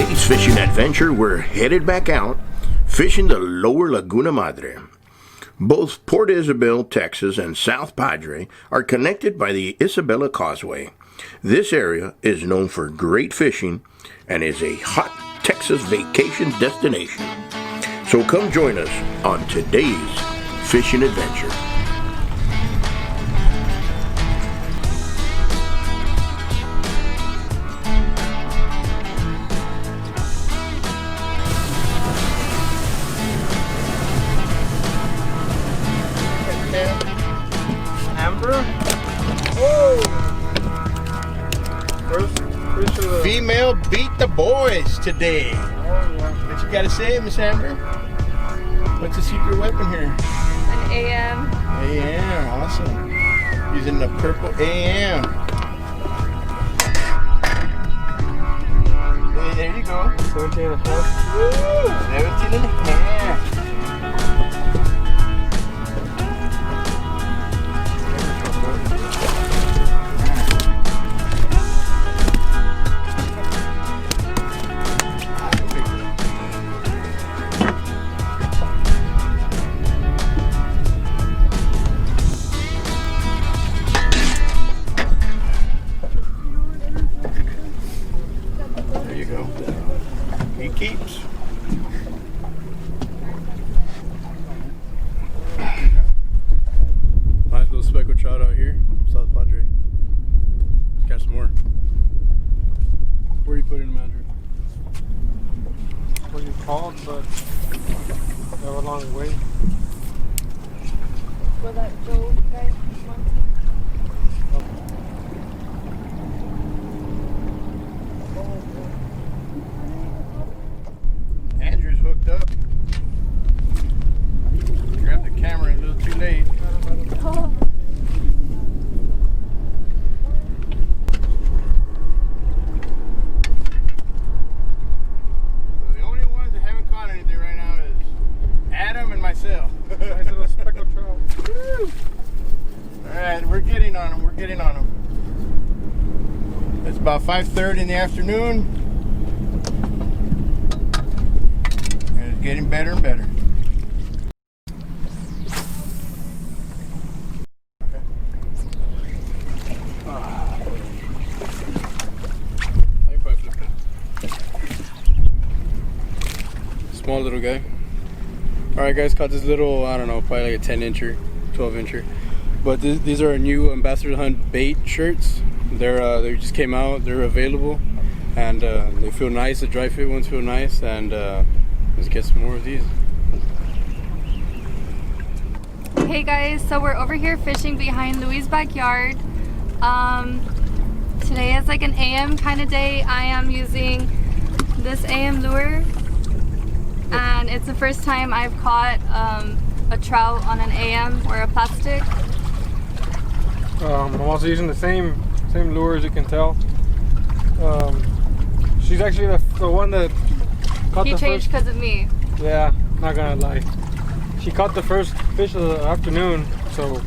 today's fishing adventure, we're headed back out, fishing the lower Laguna Madre. Both Port Isabel, Texas and South Padre are connected by the Isabella Causeway. This area is known for great fishing and is a hot Texas vacation destination. So come join us on today's fishing adventure. Female beat the boys today. What you gotta say, Miss Amber? What's the secret weapon here? An AM. AM, awesome. Using the purple AM. Hey, there you go. 17 and a half. Woo! 17 and a half. Keeps. Nice little speckled trout out here, South Padre. Let's catch some more. Where are you putting them, Andrew? Where you called, but they were a long way. Where that Joe guy wants. Andrew's hooked up. Grabbed the camera a little too late. Oh. So the only ones that haven't caught anything right now is Adam and myself. Nice little speckled trout. Alright, we're getting on them. We're getting on them. It's about 5:30 in the afternoon. Getting better and better. Okay. Small little guy. Alright guys, caught this little, I don't know, probably like a 10 incher, 12 incher. But these are our new Ambassador Hunt bait shirts. They just came out, they're available. And they feel nice, the dry fit ones feel nice. And let's get some more of these. Hey guys, so we're over here fishing behind Louis' backyard. Today is like an AM kind of day. I am using this AM lure, and it's the first time I've caught a trout on an AM or a plastic. I'm also using the same lure, as you can tell. She's actually the one that caught He the changed because of me. Yeah, not gonna lie. She caught the first fish of the afternoon, so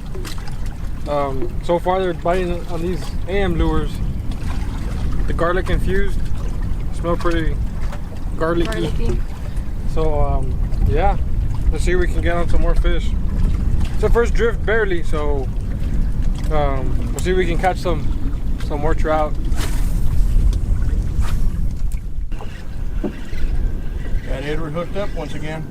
so far they're biting on these AM lures. The garlic infused, smell pretty garlicky. So yeah, let's see if we can get on some more fish. It's the first drift barely, so we'll see if we can catch some more trout. Got Edward hooked up once again.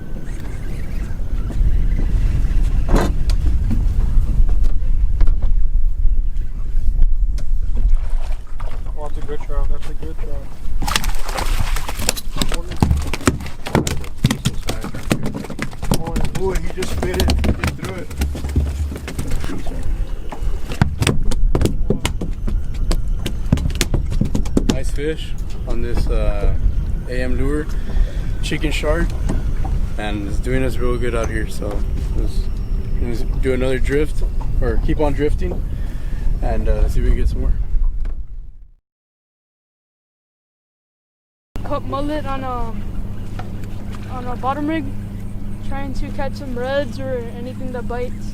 Oh, that's a good trout. That's a good trout. Oh, he just spit it. He just threw it. Nice fish on this AM lure. Chicken shark, and it's doing us real good out here. So let's do another drift, or keep on drifting, and see if we can get some more. Caught mullet on a bottom rig, trying to catch some reds or anything that bites.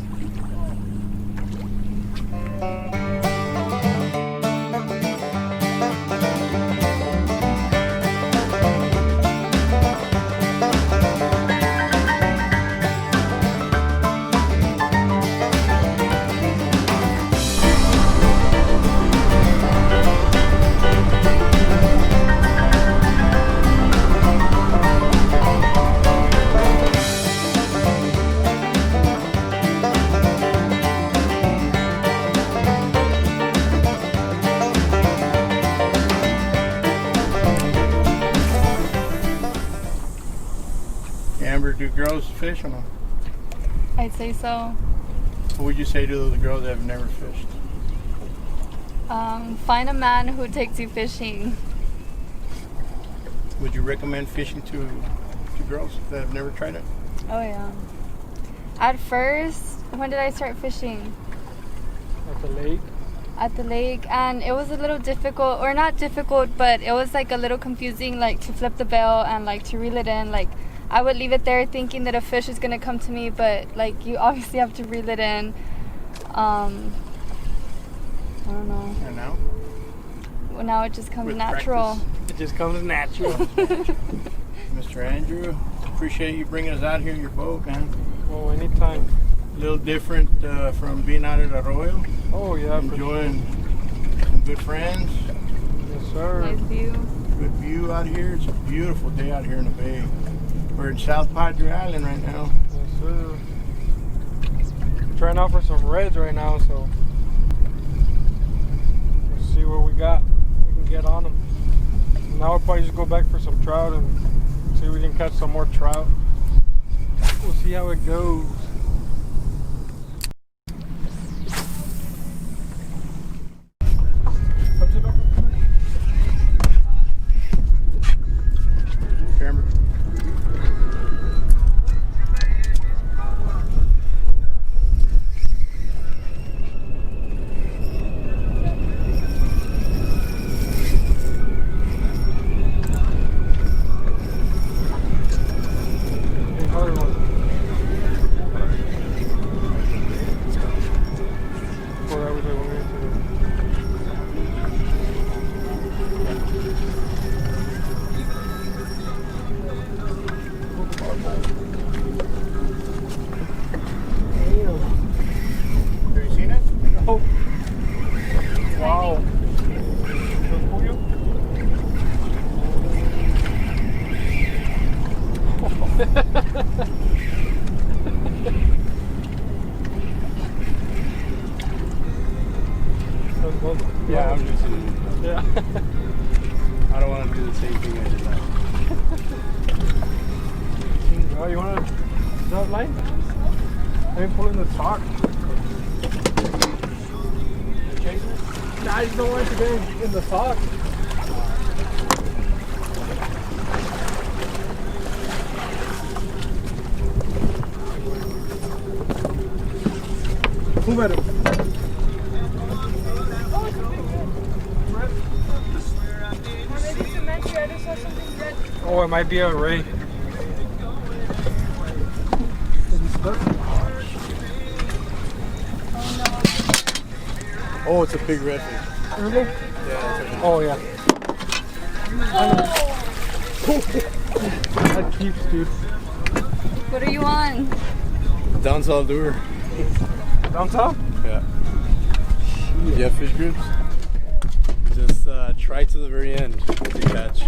girls fish or no? I'd say so. What would you say to the girls that have never fished? Find a man who takes you fishing. Would you recommend fishing to girls that have never tried it? Oh yeah. At first, when did I start fishing? At the lake. At the lake, and it was a little difficult, or not difficult, but it was like a little confusing, like to flip the bail and like to reel it in. Like I would leave it there thinking that a fish is gonna come to me, but like you obviously have to reel it in. I don't know. And now? Well, now it just comes With natural. practice? It just comes natural. Mr. Andrew, appreciate you bringing us out here in your boat, man. Oh, anytime. A little different from being out at Arroyo. Oh, yeah. For sure. Enjoying some good friends. Yes, sir. Nice view. Good view out here. It's a beautiful day out here in the bay. We're in South Padre Island right now. Yes, sir. Trying out for some reds right now, so let's see what we got. We can get on them. Now we'll probably just go back for some trout and see if we can catch some more trout. We'll see how it goes. Camera. Have you seen it? Oh. Wow. Yeah, I'm just in. Yeah. I don't want to do the same thing I did last. Oh, you want to drop line? Maybe pull in the sock. Nah, I just don't want it to get in the sock. Who met him? Oh, it might be a ray. Oh, it's a big redfish. Really? Yeah. Oh, yeah. That keeps, dude. What are you on? Down south lure. Down south? Yeah. You have fish groups? Just try to the very end to catch.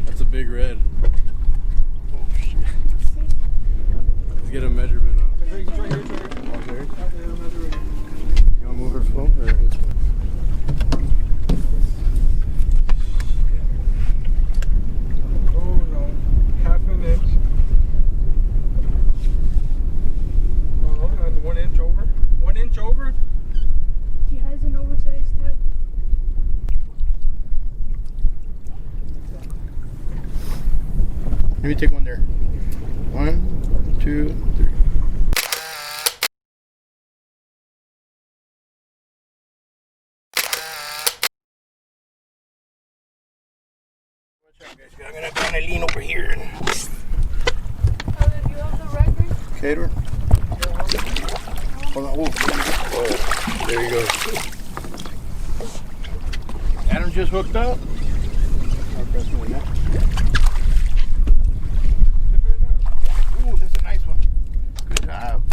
That's a big red. Oh shit. Let's get a measurement on. You want to move her float or this one? Oh no, half an inch. Oh, and 1 inch over. 1 inch over? He has an oversized tip. Let me take one there. 1, 2, 3. I'm gonna kind of lean over here. Do you have the record? Cater. Hold on. Oh, there you go. Adam just hooked up. I'll press my neck. Ooh, that's a nice one. Good job.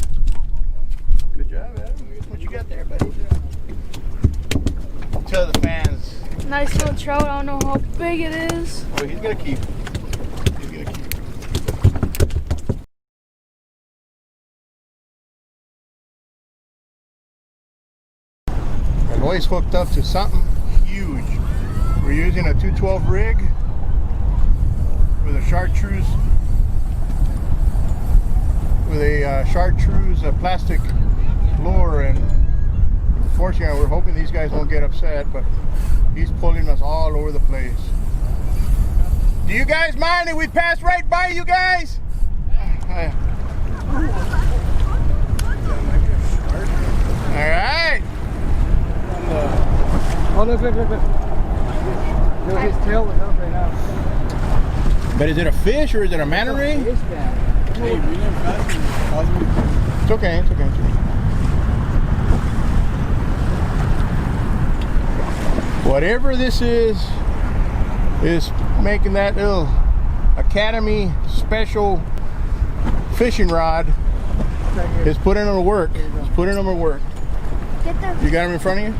Good job, Adam. What you got there, buddy? Tell the fans. Nice little trout. I don't know how big it is. Oh, he's gonna keep. He's gonna keep. boys hooked up to something huge. We're using a 212 rig with a chartreuse plastic lure, and unfortunately we're hoping these guys won't get upset, but he's pulling us all over the place. Do you guys mind if we pass right by you guys? Alright. Oh, look. His tail was up right now. But is it a fish or is it a manta ray? Hey, bring them faster. It's okay, it's okay, it's okay. Whatever this is making that little Academy special fishing rod. It's putting them to work. It's putting them to work. You got them in front of you?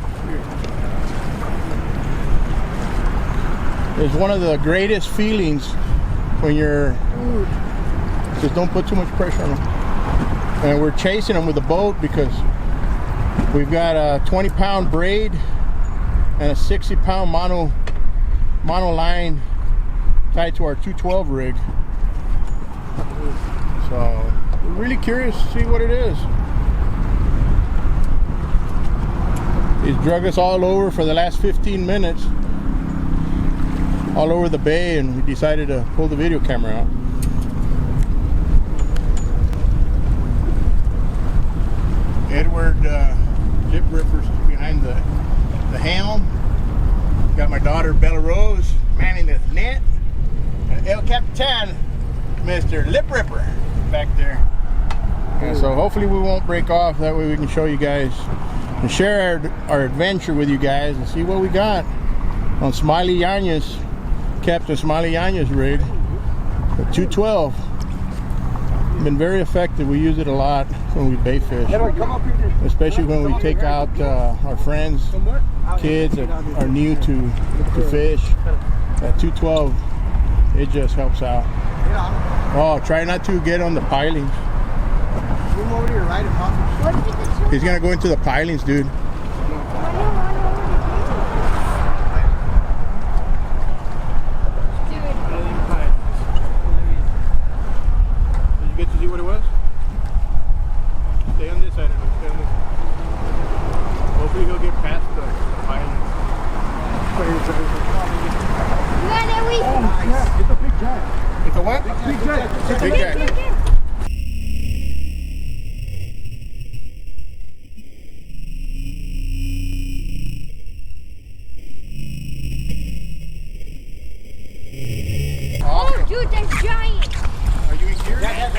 It's one of the greatest feelings when you're, just don't put too much pressure on them. And we're chasing them with the boat because we've got a 20-pound braid and a 60-pound mono line tied to our 212 rig. So we're really curious to see what it is. He's drug us all over for the last 15 minutes, all over the bay, and we decided to pull the video camera out. Edward Lip Ripper's behind the helm. Got my daughter Bella Rose manning the net. And El Capitan, Mr. Lip Ripper, back there. And so hopefully we won't break off. That way we can show you guys and share our adventure with you guys and see what we got on Smiley Yanya's, Captain Smiley Yanya's rig, the 212. Been very effective. We use it a lot when we bait fish, especially when we take out our friends, kids that are new to fish. That 212, it just helps out. Oh, try not to get on the pilings. He's gonna go into the pilings, dude. Get to see what it was? Stay on this side of it. Stay on this side. Hopefully he'll get past the pilings. It's a big jack. It's a what? Big jack. It's a big jack. Oh, dude, that's giant. Are you in gear? Yeah.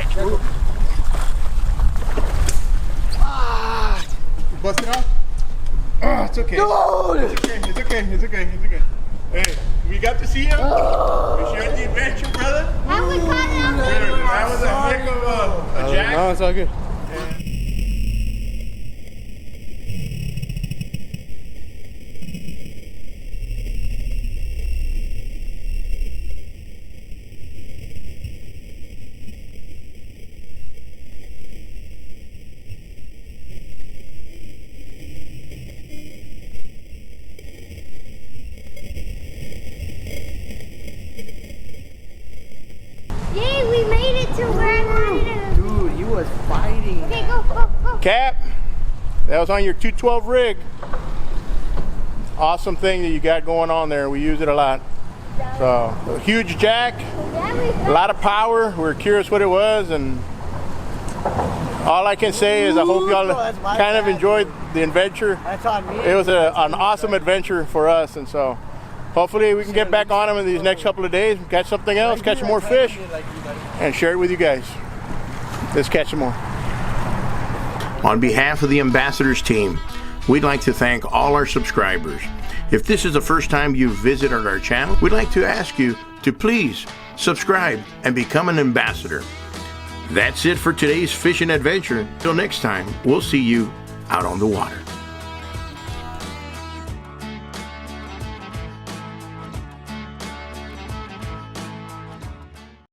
Ah! You busted off? Oh, it's okay. No! It's okay, it's okay, it's okay, it's okay. Hey, we got to see him. We shared the adventure, brother. That was kind of That was a heck of a jack. No, it's all good. Yay, we made it to where I wanted to. Dude, you was fighting. Okay, go. Cap, that was on your 212 rig. Awesome thing that you got going on there. We use it a lot. So, a huge jack, a lot of power. We're curious what it was, and all I can say is I hope y'all kind of enjoyed the adventure. That's on me. It was an awesome adventure for us, and so hopefully we can get back on them in these next couple of days, catch something else, catch some more fish, and share it with you guys. Let's catch some more. On behalf of the Ambassadors team, we'd like to thank all our subscribers. If this is the first time you've visited our channel, we'd like to ask you to please subscribe and become an ambassador. That's it for today's fishing adventure. Till next time, we'll see you out on the water.